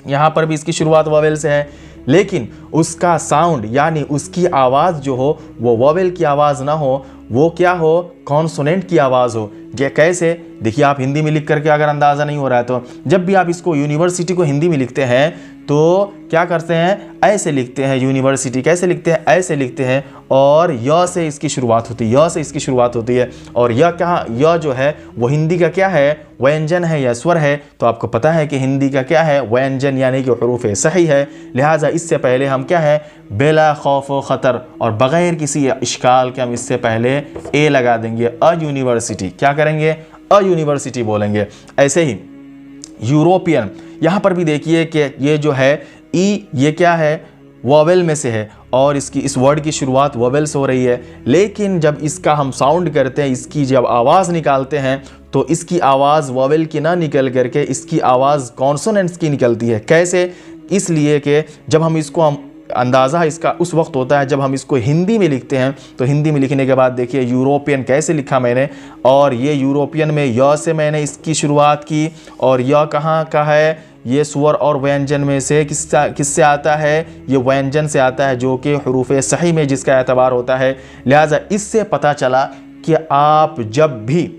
यहाँ पर भी इसकी शुरुआत वॉवेल से है, लेकिन उसका साउंड यानी उसकी आवाज़ जो हो वो वॉवेल की आवाज़ ना हो, वो क्या हो, कॉन्सोनेंट की आवाज़ हो। ये कैसे? देखिए आप हिंदी में लिख करके अगर अंदाज़ा नहीं हो रहा है तो जब भी आप इसको यूनिवर्सिटी को हिंदी में लिखते हैं तो क्या करते हैं, ऐसे लिखते हैं। यूनिवर्सिटी कैसे लिखते हैं, ऐसे लिखते हैं, और य से इसकी शुरुआत होती है, य से इसकी शुरुआत होती है। और य क्या, य जो है वो हिंदी का क्या है, व्यंजन है या स्वर है। तो आपको पता है कि हिंदी का क्या है, व्यंजन, यानी कि हरूफ सही है। लिहाजा इससे पहले हम क्या है, बेला खौफ व ख़तर और बग़ैर किसी इश्काल के हम इससे पहले ए लगा देंगे, अ यूनिवर्सिटी। क्या करेंगे, अ यूनिवर्सिटी बोलेंगे। ऐसे ही यूरोपियन, यहाँ पर भी देखिए कि ये जो है ई, ये क्या है, वॉवेल में से है, और इसकी इस वर्ड की शुरुआत वोवेल से हो रही है, लेकिन जब इसका हम साउंड करते हैं, इसकी जब आवाज़ निकालते हैं तो इसकी आवाज़ वोवेल की ना निकल करके इसकी आवाज़ कॉन्सोनेंट्स की निकलती है। कैसे? इसलिए कि जब हम इसको अंदाज़ा इसका उस वक्त होता है जब हम इसको हिंदी में लिखते हैं। तो हिंदी में लिखने के बाद देखिए यूरोपियन कैसे लिखा मैंने, और ये यूरोपियन में य से मैंने इसकी शुरुआत की, और य कहाँ का है, ये स्वर और व्यंजन में से किससे आता है, ये व्यंजन से आता है, जो कि हुरूफ सही में जिसका एतबार होता है। लिहाजा इससे पता चला कि आप जब भी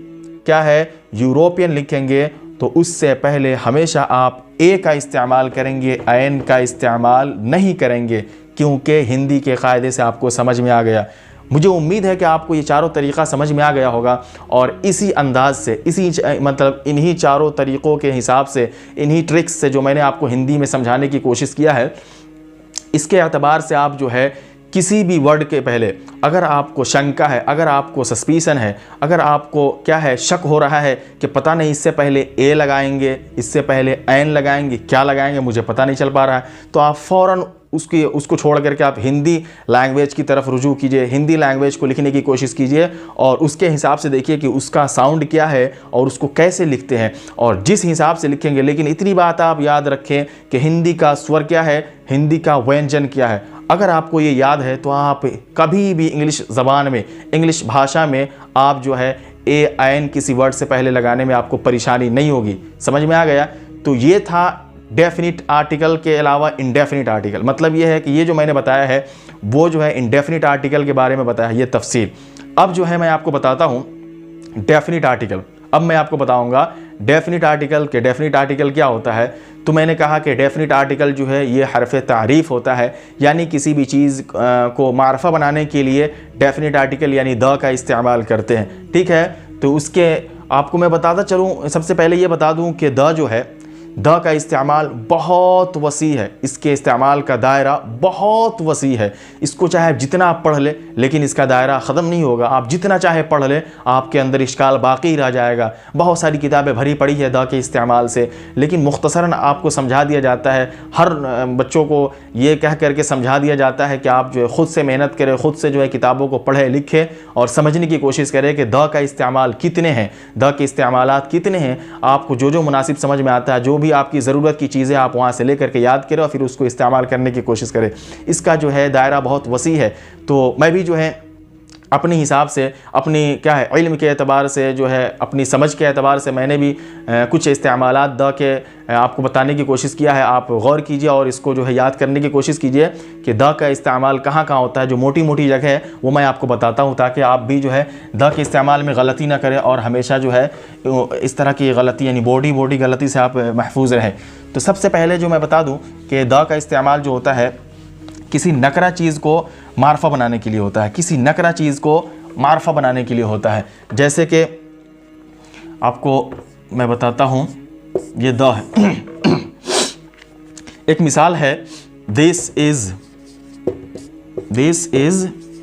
क्या है यूरोपियन लिखेंगे तो उससे पहले हमेशा आप ए का इस्तेमाल करेंगे, ऐन का इस्तेमाल नहीं करेंगे, क्योंकि हिंदी के क़ायदे से आपको समझ में आ गया। मुझे उम्मीद है कि आपको ये चारों तरीक़ा समझ में आ गया होगा, और इसी अंदाज से इन्हीं चारों तरीक़ों के हिसाब से, इन्हीं ट्रिक्स से जो मैंने आपको हिंदी में समझाने की कोशिश किया है, इसके एतबार से आप जो है किसी भी वर्ड के पहले अगर आपको शंका है, अगर आपको सस्पिशन है, अगर आपको क्या है शक हो रहा है कि पता नहीं इससे पहले ए लगाएंगे, इससे पहले एन लगाएंगे, क्या लगाएंगे मुझे पता नहीं चल पा रहा है, तो आप फ़ौरन उसको छोड़ करके आप हिंदी लैंग्वेज की तरफ रुजू कीजिए, हिंदी लैंग्वेज को लिखने की कोशिश कीजिए, और उसके हिसाब से देखिए कि उसका साउंड क्या है और उसको कैसे लिखते हैं, और जिस हिसाब से लिखेंगे। लेकिन इतनी बात आप याद रखें कि हिंदी का स्वर क्या है, हिंदी का व्यंजन क्या है। अगर आपको ये याद है तो आप कभी भी इंग्लिश ज़बान में, इंग्लिश भाषा में आप जो है ए एन किसी वर्ड से पहले लगाने में आपको परेशानी नहीं होगी। समझ में आ गया? तो ये था डेफिनिट आर्टिकल के अलावा इंडेफिनिट आर्टिकल। मतलब ये है कि ये जो मैंने बताया है वो जो है इंडेफिनिट आर्टिकल के बारे में बताया है, ये तफसील। अब जो है मैं आपको बताता हूँ डेफिनिट आर्टिकल। अब मैं आपको बताऊंगा डेफिनिट आर्टिकल के डेफिनिट आर्टिकल क्या होता है। तो मैंने कहा कि डेफिनिट आर्टिकल जो है ये हरफ तारीफ़ होता है, यानी किसी भी चीज़ को मारफा बनाने के लिए डेफिनिट आर्टिकल यानी द का इस्तेमाल करते हैं। ठीक है, तो उसके आपको मैं बताता चलूँ, सबसे पहले ये बता दूँ कि द जो है, द का इस्तेमाल बहुत वसी है, इसके इस्तेमाल का दायरा बहुत वसी है। इसको चाहे जितना आप पढ़ ले, लेकिन इसका दायरा ख़त्म नहीं होगा। आप जितना चाहे पढ़ ले, आपके अंदर इश्काल बाकी रह जाएगा। बहुत सारी किताबें भरी पड़ी है द के इस्तेमाल से, लेकिन मुख्तसरन आपको समझा दिया जाता है। हर बच्चों को ये कह करके समझा दिया जाता है कि आप जो है ख़ुद से मेहनत करें, ख़ुद से जो है किताबों को पढ़े लिखें और समझने की कोशिश करें कि द का इस्तेमाल कितने हैं, द के इस्तेमालात कितने हैं। आपको जो मुनासिब समझ में आता है, जो भी आपकी ज़रूरत की चीज़ें आप वहाँ से लेकर के याद करें और फिर उसको इस्तेमाल करने की कोशिश करें। इसका जो है दायरा बहुत वसी है। तो मैं भी जो है अपने हिसाब से, अपनी क्या है इल्म के एतबार से, जो है अपनी समझ के एतबार से मैंने भी कुछ इस्तेमालात द के आपको बताने की कोशिश किया है। आप गौर कीजिए और इसको जो है याद करने की कोशिश कीजिए कि द का इस्तेमाल कहाँ कहाँ होता है। जो मोटी मोटी जगह है वो मैं आपको बताता हूँ, ताकि आप भी जो है द के इस्तेमाल में गलती ना करें और हमेशा जो है इस तरह की गलती यानी बॉडी गलती से आप महफूज रहें। तो सबसे पहले जो मैं बता दूँ कि द का इस्तेमाल जो होता है किसी नकरा चीज़ को मारफा बनाने के लिए होता है, किसी नकरा चीज़ को मारफा बनाने के लिए होता है। जैसे कि आपको मैं बताता हूँ, ये द है। एक मिसाल है, दिस इज़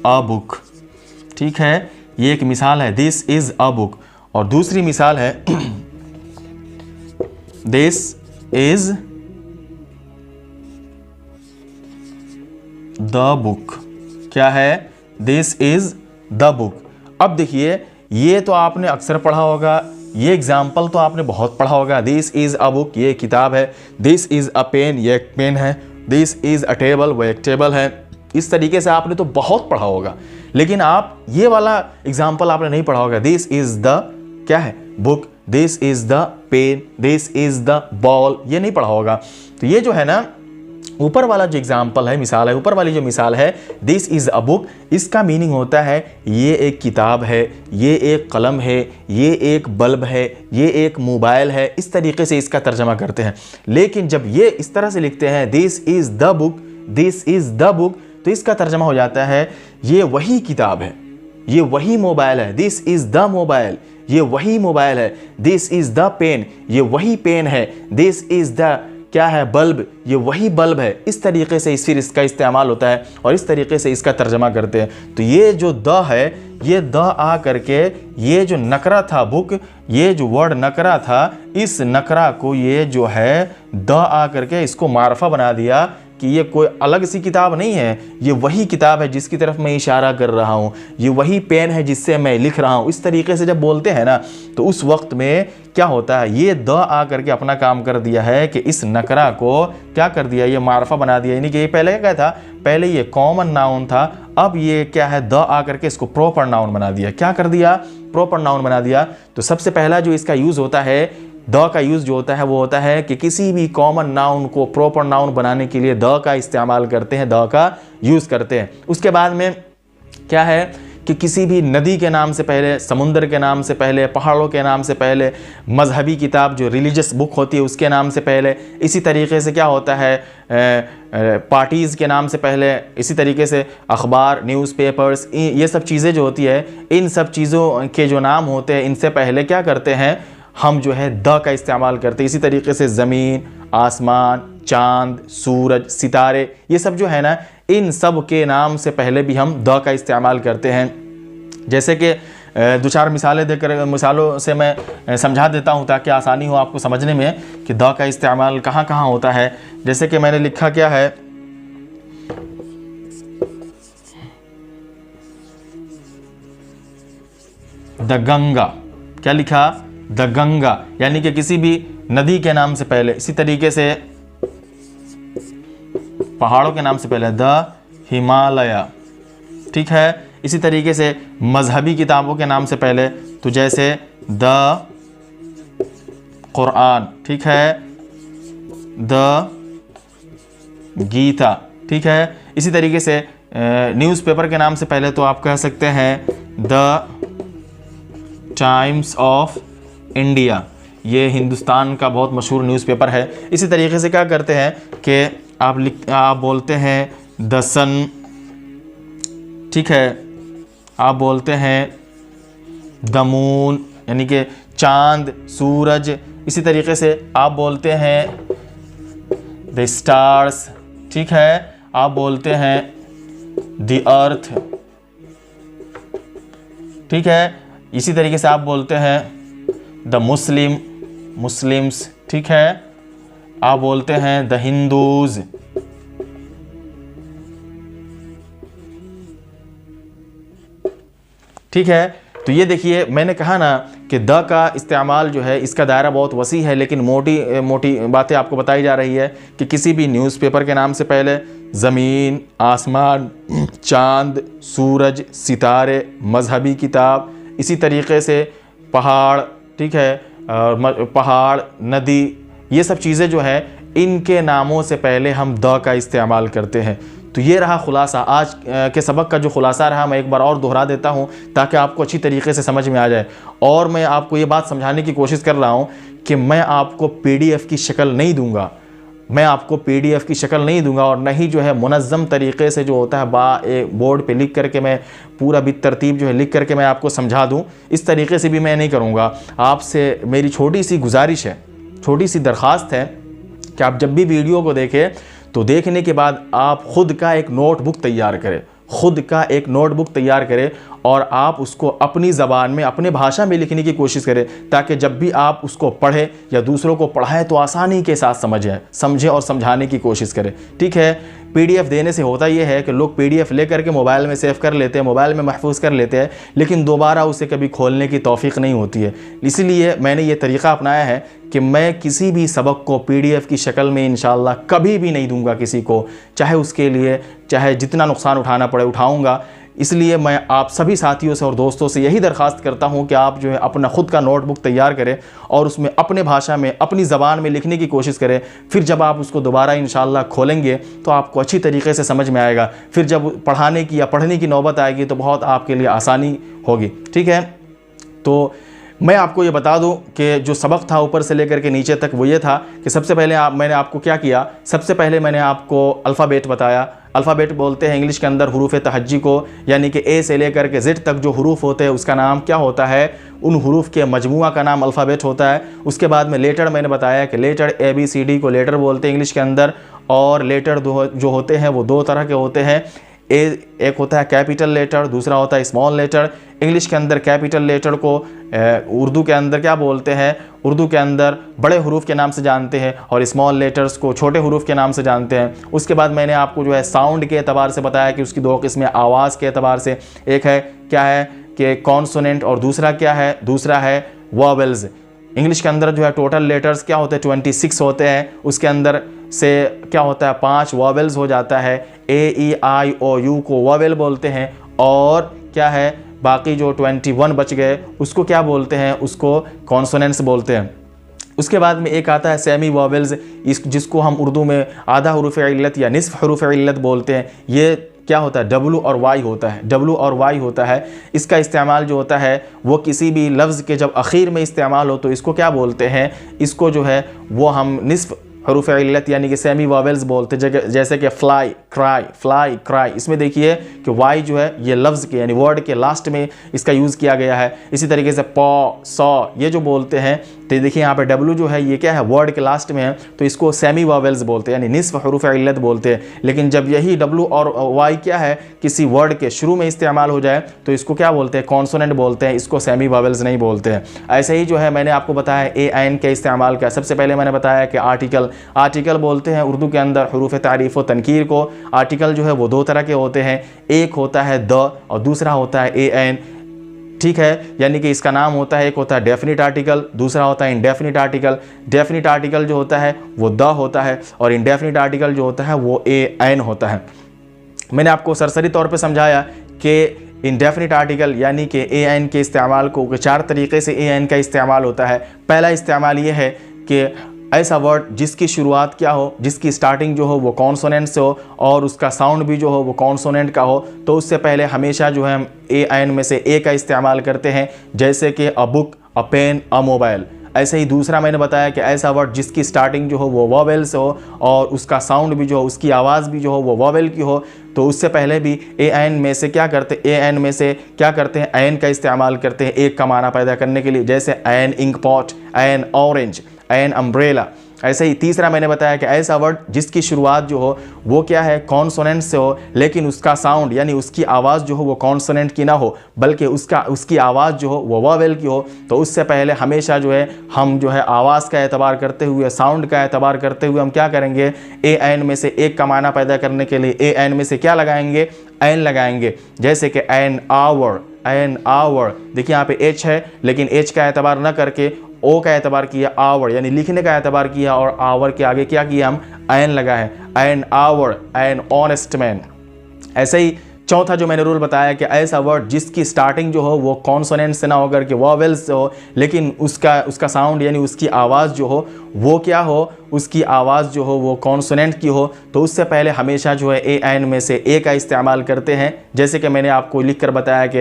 अ बुक। ठीक है, ये एक मिसाल है, दिस इज़ अ बुक। और दूसरी मिसाल है, दिस इज़ द बुक। क्या है? This is the book. अब देखिए, ये तो आपने अक्सर पढ़ा होगा, ये एग्जाम्पल तो आपने बहुत पढ़ा होगा। दिस इज़ अ बुक, ये किताब है। दिस इज़ अ पेन, ये एक पेन है। दिस इज़ अ टेबल, वो एक टेबल है। इस तरीके से आपने तो बहुत पढ़ा होगा, लेकिन आप ये वाला एग्जाम्पल आपने नहीं पढ़ा होगा। दिस इज़ द क्या है? Book. This is the pen, this is the ball, ये नहीं पढ़ा होगा। तो ये जो है ना, ऊपर वाला जो एग्जाम्पल है, मिसाल है, ऊपर वाली जो मिसाल है दिस इज़ अ बुक, इसका मीनिंग होता है ये एक किताब है, ये एक कलम है, ये एक बल्ब है, ये एक मोबाइल है। इस तरीके से इसका तर्जमा करते हैं। लेकिन जब ये इस तरह से लिखते हैं this is the book, this is the book, तो इसका तर्जमा हो जाता है ये वही किताब है, ये वही मोबाइल है। दिस इज़ द मोबाइल, ये वही मोबाइल है। दिस इज़ द पेन, ये वही पेन है। दिस इज़ द क्या है? बल्ब, ये वही बल्ब है। इस तरीके से फिर इसका इस्तेमाल होता है और इस तरीके से इसका तर्जमा करते हैं। तो ये जो द है, ये द आ करके ये जो नकरा था बुक, ये जो वर्ड नकरा था, इस नकरा को ये जो है द आ करके इसको मारफा बना दिया कि ये कोई अलग सी किताब नहीं है, ये वही किताब है जिसकी तरफ मैं इशारा कर रहा हूँ, ये वही पेन है जिससे मैं लिख रहा हूँ। इस तरीके से जब बोलते हैं ना, तो उस वक्त में क्या होता है, ये द आ करके अपना काम कर दिया है कि इस नकरा को क्या कर दिया, ये मारफा बना दिया। यानी कि ये पहले क्या था, पहले ये कॉमन नाउन था, अब ये क्या है, द आ करके इसको प्रॉपर नाउन बना दिया। क्या कर दिया, प्रॉपर नाउन बना दिया। तो सबसे पहला जो इसका यूज़ होता है, द का यूज़ जो होता है वो होता है कि किसी भी कॉमन नाउन को प्रॉपर नाउन बनाने के लिए द का इस्तेमाल करते हैं, द का यूज़ करते हैं। उसके बाद में क्या है कि किसी भी नदी के नाम से पहले, समुंदर के नाम से पहले, पहाड़ों के नाम से पहले, मजहबी किताब जो रिलीजियस बुक होती है उसके नाम से पहले, इसी तरीके से क्या होता है, पार्टीज़ के नाम से पहले, इसी तरीके से अखबार, न्यूज़पेपर्स, ये सब चीज़ें जो होती है, इन सब चीज़ों के जो नाम होते हैं इनसे पहले क्या करते हैं, हम जो है द का इस्तेमाल करते हैं। इसी तरीके से ज़मीन, आसमान, चांद, सूरज, सितारे, ये सब जो है ना, इन सब के नाम से पहले भी हम द का इस्तेमाल करते हैं। जैसे कि दो चार मिसालें देकर, मिसालों से मैं समझा देता हूँ ताकि आसानी हो आपको समझने में कि द का इस्तेमाल कहाँ कहाँ होता है। जैसे कि मैंने लिखा क्या है, द गंगा, क्या लिखा, द गंगा, यानी कि किसी भी नदी के नाम से पहले। इसी तरीके से पहाड़ों के नाम से पहले द हिमालय, ठीक है। इसी तरीके से मजहबी किताबों के नाम से पहले, तो जैसे द कुरान, ठीक है, द गीता, ठीक है। इसी तरीके से न्यूज़पेपर के नाम से पहले तो आप कह सकते हैं द टाइम्स ऑफ इंडिया, ये हिंदुस्तान का बहुत मशहूर न्यूज़पेपर है। इसी तरीके से क्या करते हैं कि आप बोलते हैं द सन, ठीक है, आप बोलते हैं द मून, यानी कि चांद, सूरज। इसी तरीके से आप बोलते हैं द स्टार्स, ठीक है, आप बोलते हैं द अर्थ, ठीक है। इसी तरीके से आप बोलते हैं द मुस्लिम्स, ठीक है, आप बोलते हैं द हिंदूज। ठीक है, तो ये देखिए मैंने कहा ना कि द का इस्तेमाल जो है इसका दायरा बहुत वसी है, लेकिन मोटी बातें आपको बताई जा रही है कि किसी भी न्यूज़पेपर के नाम से पहले ज़मीन, आसमान, चांद, सूरज, सितारे, मजहबी किताब, इसी तरीके से पहाड़, ठीक है, पहाड़, नदी, ये सब चीज़ें जो है इनके नामों से पहले हम द का इस्तेमाल करते हैं। तो ये रहा खुलासा, आज के सबक का जो खुलासा रहा मैं एक बार और दोहरा देता हूँ ताकि आपको अच्छी तरीके से समझ में आ जाए। और मैं आपको ये बात समझाने की कोशिश कर रहा हूँ कि मैं आपको PDF की शक्ल नहीं दूंगा, मैं आपको PDF की शक्ल नहीं दूंगा, और नहीं जो है मुनज़्ज़म तरीके से जो होता है एक बोर्ड पे लिख करके मैं पूरा बितरतीब जो है लिख करके मैं आपको समझा दूं, इस तरीके से भी मैं नहीं करूंगा। आपसे मेरी छोटी सी गुजारिश है, छोटी सी दरख्वास्त है कि आप जब भी वीडियो को देखें तो देखने के बाद आप ख़ुद का एक नोटबुक तैयार करें, ख़ुद का एक नोटबुक तैयार करें और आप उसको अपनी ज़बान में, अपने भाषा में लिखने की कोशिश करें, ताकि जब भी आप उसको पढ़ें या दूसरों को पढ़ाएं तो आसानी के साथ समझें और समझाने की कोशिश करें। ठीक है, PDF देने से होता यह है कि लोग PDF ले करके मोबाइल में सेव कर लेते हैं, मोबाइल में महफूज कर लेते हैं, लेकिन दोबारा उसे कभी खोलने की तौफीक नहीं होती है। इसलिए मैंने ये तरीक़ा अपनाया है कि मैं किसी भी सबक को PDF की शक्ल में इंशाअल्लाह कभी भी नहीं दूंगा किसी को, चाहे उसके लिए चाहे जितना नुकसान उठाना पड़े उठाऊंगा। इसलिए मैं आप सभी साथियों से और दोस्तों से यही दरख्वास्त करता हूं कि आप जो है अपना ख़ुद का नोटबुक तैयार करें और उसमें अपने भाषा में, अपनी ज़बान में लिखने की कोशिश करें। फिर जब आप उसको दोबारा इंशाअल्लाह खोलेंगे तो आपको अच्छी तरीके से समझ में आएगा। फिर जब पढ़ाने की या पढ़ने की नौबत आएगी तो बहुत आपके लिए आसानी होगी। ठीक है, तो मैं आपको ये बता दूं कि जो सबक था ऊपर से लेकर के नीचे तक वो ये था कि सबसे पहले मैंने आपको क्या किया, सबसे पहले मैंने आपको अल्फ़ाबेट बताया। अल्फ़ाबेट बोलते हैं इंग्लिश के अंदर हरूफ तहज्जी को, यानी कि A से लेकर के Z तक जो हरूफ होते हैं उसका नाम क्या होता है, उन हरूफ के मजमुआ का नाम अल्फ़ाबेट होता है। उसके बाद में लेटर मैंने बताया कि लेटर ABCD को लेटर बोलते हैं इंग्लिश के अंदर, और लेटर जो होते हैं वो दो तरह के होते हैं, एक होता है कैपिटल लेटर, दूसरा होता है स्मॉल लेटर। इंग्लिश के अंदर कैपिटल लेटर को उर्दू के अंदर क्या बोलते हैं, उर्दू के अंदर बड़े हरूफ के नाम से जानते हैं और स्मॉल लेटर्स को छोटे हरूफ के नाम से जानते हैं। उसके बाद मैंने आपको जो है साउंड के एतबार से बताया कि उसकी दो किस्में, आवाज़ के एतबार से। एक है क्या है कि कॉन्सोनेंट और दूसरा क्या है, दूसरा है वॉवेल्स। इंग्लिश के अंदर जो है टोटल लेटर्स क्या होते हैं 26 होते हैं। उसके अंदर से क्या होता है 5 वॉवेल्स हो जाता है। ए ई आई ओ यू को वॉवेल बोलते हैं और क्या है बाकी जो 21 बच गए उसको क्या बोलते हैं, उसको कॉन्सोनेंट्स बोलते हैं। उसके बाद में एक आता है सेमी वॉवेल्स, जिसको हम उर्दू में आधा हरूफ इल्लत या निस्फ हरूफ इल्लत बोलते हैं। ये क्या होता है डब्लू और वाई होता है, डब्लू और वाई होता है। इसका इस्तेमाल जो होता है वो किसी भी लफ्ज़ के जब आखिर में इस्तेमाल हो तो इसको क्या बोलते हैं, इसको जो है वो हम निस्फ हरूफ इल्लत यानी कि सेमी वॉवेल्स बोलते हैं। जैसे कि फ्लाई क्राई, इसमें देखिए कि वाई जो है ये लफ्ज़ के यानी वर्ड के लास्ट में इसका यूज़ किया गया है। इसी तरीके से पॉ सॉ ये जो बोलते हैं तो देखिए यहाँ पे डब्लू जो है ये क्या है वर्ड के लास्ट में है तो इसको सेमी वॉवेल्स बोलते हैं यानी निस्फ हरूफ इल्लत बोलते हैं। लेकिन जब यही डब्लू और वाई क्या है किसी वर्ड के शुरू में इस्तेमाल हो जाए तो इसको क्या बोलते हैं, कॉन्सोनेंट बोलते हैं, इसको सेमी वॉवेल्स नहीं बोलते हैं। ऐसे ही जो है मैंने आपको बताया ए आइन के इस्तेमाल का। सबसे पहले मैंने बताया कि आर्टिकल बोलते हैं उर्दू के अंदर हरूफ तारीफ़ व तनकीर को। आर्टिकल जो है वो दो तरह के होते हैं, एक होता है द और दूसरा होता है ए एन। ठीक है, यानी कि इसका नाम होता है, एक होता है डेफिनिट आर्टिकल, दूसरा होता है इंडेफिनिट आर्टिकल। डेफिनिट आर्टिकल जो होता है वो द होता है और इंडेफिनिट आर्टिकल जो होता है वो ए एन होता है। मैंने आपको सरसरी तौर पे समझाया कि इंडेफिनिट आर्टिकल यानी कि ए एन के इस्तेमाल को 4 तरीक़े से ए एन का इस्तेमाल होता है। पहला इस्तेमाल ये है कि ऐसा वर्ड जिसकी शुरुआत क्या हो, जिसकी स्टार्टिंग जो हो वो कॉन्सोनेंट से हो और उसका साउंड भी जो हो वो कॉन्सोनेंट का हो, तो उससे पहले हमेशा जो है हम ए आइन में से ए का इस्तेमाल करते हैं। जैसे कि a book, a pen, a mobile. ऐसे ही दूसरा मैंने बताया कि ऐसा वर्ड जिसकी स्टार्टिंग जो हो वो वॉवेल से हो और उसका साउंड भी जो हो, उसकी आवाज़ भी जो हो वो वॉवेल की हो, तो उससे पहले भी ए आइन में से क्या करते हैं आइन का इस्तेमाल करते हैं एक का माना पैदा करने के लिए। जैसे an ink pot, an orange, an umbrella. ऐसे ही तीसरा मैंने बताया कि ऐसा वर्ड जिसकी शुरुआत जो हो वो क्या है कॉन्सोनेंट से हो लेकिन उसका साउंड यानी उसकी आवाज़ जो हो वो कॉन्सोनेंट की ना हो बल्कि उसकी आवाज़ जो हो वो वॉवेल की हो, तो उससे पहले हमेशा जो है हम जो है आवाज़ का एतबार करते हुए, साउंड का एतबार करते हुए हम क्या करेंगे ए एन में से एक का माना पैदा करने के लिए ए एन में से क्या लगाएंगे, एन लगाएंगे। जैसे कि एन आवर, देखिए यहाँ पे एच है लेकिन एच का एतबार न करके ओ का एतबार किया, आवर यानी लिखने का एतबार किया और आवर के आगे क्या किया हम एन लगा है, an hour, an honest man. ऐसे ही चौथा जो मैंने रूल बताया कि ऐसा वर्ड जिसकी स्टार्टिंग जो हो वो कॉन्सोनेंट से ना होकर के वॉवेल्स से हो लेकिन उसका साउंड यानी उसकी आवाज़ जो हो वो क्या हो, उसकी आवाज़ जो हो वो कॉन्सोनेंट की हो, तो उससे पहले हमेशा जो है ए एन में से ए का इस्तेमाल करते हैं। जैसे कि मैंने आपको लिख कर बताया कि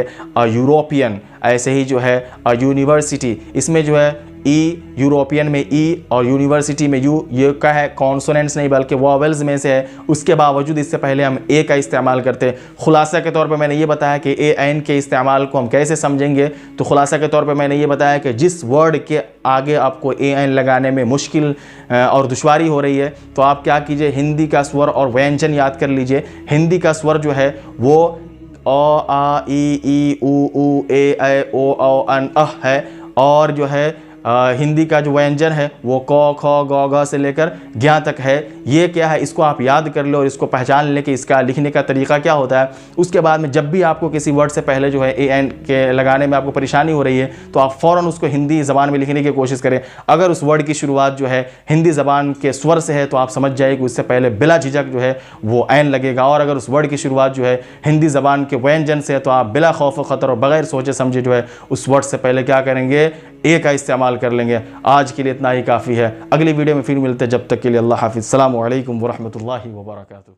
यूरोपियन, ऐसे ही जो है यूनिवर्सिटी, इसमें जो है ई, यूरोपियन में ई और यूनिवर्सिटी में यू, ये का है कॉन्सोनेंट्स नहीं बल्कि वॉवेल्स में से है। उसके बावजूद इससे पहले हम ए का इस्तेमाल करते हैं। खुलासा के तौर पे मैंने ये बताया कि ए एन के इस्तेमाल को हम कैसे समझेंगे, तो खुलासा के तौर पे मैंने ये बताया कि जिस वर्ड के आगे आपको ए एन लगाने में मुश्किल और दुश्वारी हो रही है तो आप क्या कीजिए, हिंदी का स्वर और व्यंजन याद कर लीजिए। हिंदी का स्वर जो है वो अ आ ई उ ए ओ अन अह है और जो है हिंदी का जो व्यंजन है वो क ख ग घ से लेकर ज्ञ तक है। ये क्या है, इसको आप याद कर लो और इसको पहचान लें कि इसका लिखने का तरीका क्या होता है। उसके बाद में जब भी आपको किसी वर्ड से पहले जो है ए एन के लगाने में आपको परेशानी हो रही है तो आप फ़ौरन उसको हिंदी ज़बान में लिखने की कोशिश करें। अगर उस वर्ड की शुरुआत जो है हिंदी ज़बान के स्वर से है तो आप समझ जाइए कि उससे पहले बिला झिझक जो है वो एन लगेगा, और अगर उस वर्ड की शुरुआत जो है हिंदी ज़बान के व्यंजन से है तो आप बिला खौफ व ख़तर और बग़ैर सोचे समझे जो है उस वर्ड से पहले क्या करेंगे, ए का इस्तेमाल कर लेंगे। आज के लिए इतना ही काफ़ी है। अगली वीडियो में फिर मिलते हैं, जब तक के लिए अल्लाह हाफ़िज़। अस्सलामु अलैकुम व रहमतुल्लाहि व बरकातुहू।